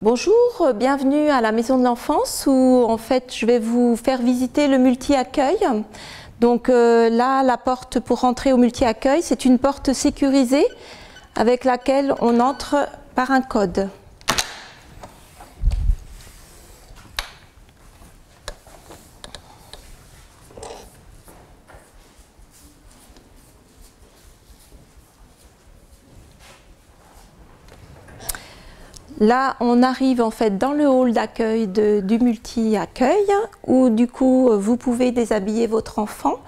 Bonjour, bienvenue à la Maison de l'Enfance où en fait je vais vous faire visiter le multi-accueil. Donc là, la porte pour rentrer au multi-accueil, c'est une porte sécurisée avec laquelle on entre par un code. Là, on arrive en fait dans le hall d'accueil du multi-accueil où du coup vous pouvez déshabiller votre enfant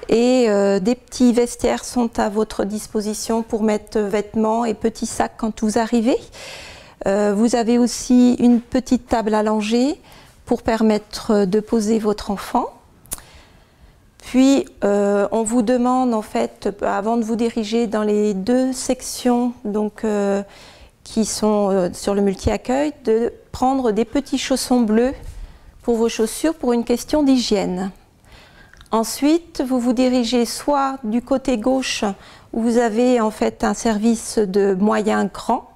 et des petits vestiaires sont à votre disposition pour mettre vêtements et petits sacs quand vous arrivez. Vous avez aussi une petite table allongée pour permettre de poser votre enfant. Puis on vous demande en fait, avant de vous diriger dans les deux sections qui sont sur le multi-accueil, de prendre des petits chaussons bleus pour vos chaussures pour une question d'hygiène. Ensuite, vous vous dirigez soit du côté gauche où vous avez en fait un service de moyen grand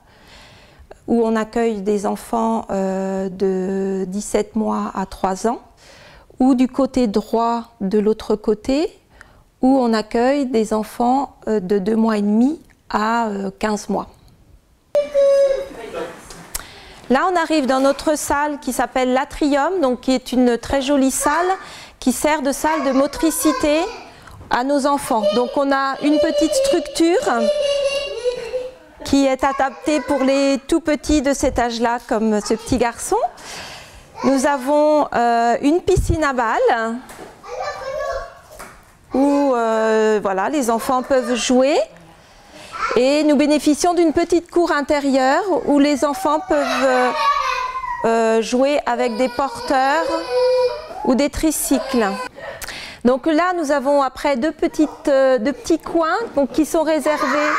où on accueille des enfants de 17 mois à 3 ans, ou du côté droit de l'autre côté où on accueille des enfants de 2 mois et demi à 15 mois. Là, on arrive dans notre salle qui s'appelle l'Atrium, donc qui est une très jolie salle qui sert de salle de motricité à nos enfants. Donc on a une petite structure qui est adaptée pour les tout petits de cet âge-là, comme ce petit garçon. Nous avons une piscine à balles où voilà, les enfants peuvent jouer. Et nous bénéficions d'une petite cour intérieure où les enfants peuvent jouer avec des porteurs ou des tricycles. Donc là, nous avons après deux petits coins qui sont réservés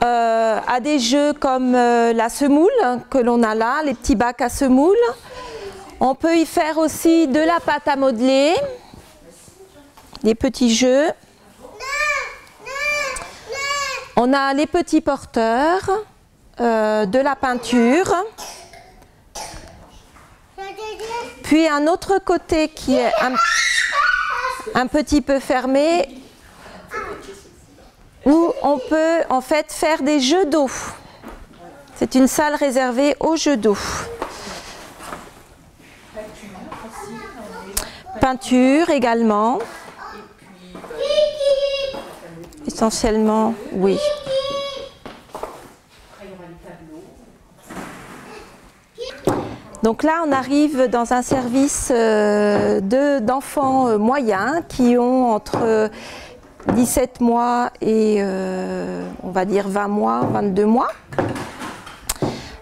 à des jeux comme la semoule que l'on a là, les petits bacs à semoule. On peut y faire aussi de la pâte à modeler, des petits jeux. On a les petits porteurs, de la peinture, puis un autre côté qui est un petit peu fermé, où on peut en fait faire des jeux d'eau. C'est une salle réservée aux jeux d'eau. Peinture également. Essentiellement, oui. Donc là, on arrive dans un service d'enfants moyens qui ont entre 17 mois et on va dire 20 mois, 22 mois.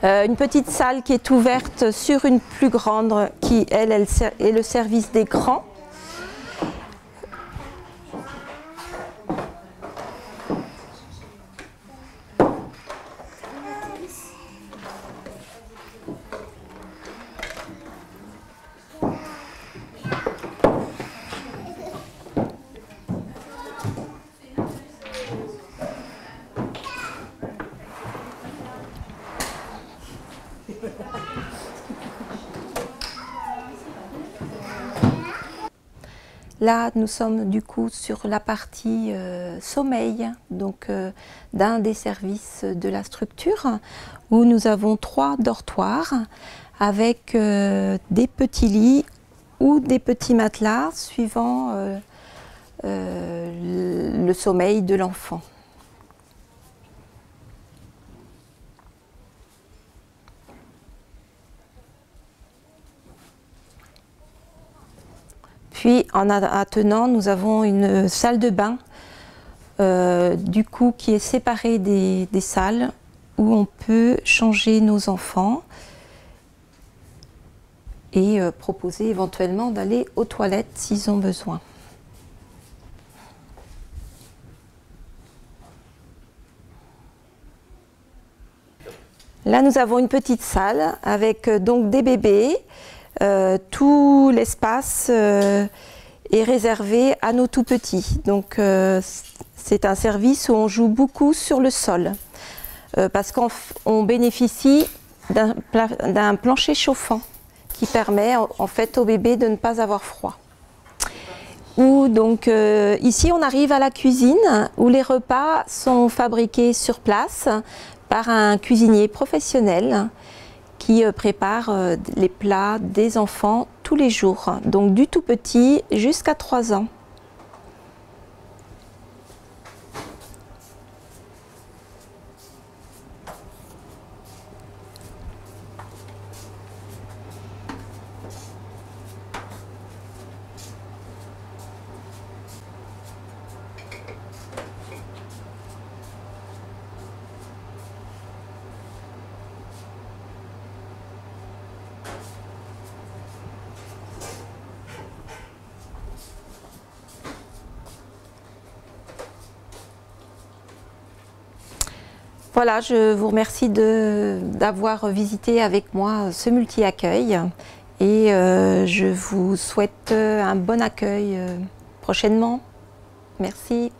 Une petite salle qui est ouverte sur une plus grande qui, elle est le service des grands. Là, nous sommes du coup sur la partie sommeil, donc d'un des services de la structure, où nous avons 3 dortoirs avec des petits lits ou des petits matelas suivant le sommeil de l'enfant. Puis en attenant, nous avons une salle de bain du coup qui est séparée des salles où on peut changer nos enfants et proposer éventuellement d'aller aux toilettes s'ils ont besoin. Là, nous avons une petite salle avec donc des bébés. Tout l'espace est réservé à nos tout petits. Donc c'est un service où on joue beaucoup sur le sol parce qu'on bénéficie d'un plancher chauffant qui permet en fait au bébé de ne pas avoir froid. Ou donc ici on arrive à la cuisine où les repas sont fabriqués sur place par un cuisinier professionnel qui prépare les plats des enfants tous les jours, donc du tout petit jusqu'à 3 ans. Voilà, je vous remercie d'avoir visité avec moi ce multi-accueil et je vous souhaite un bon accueil prochainement. Merci.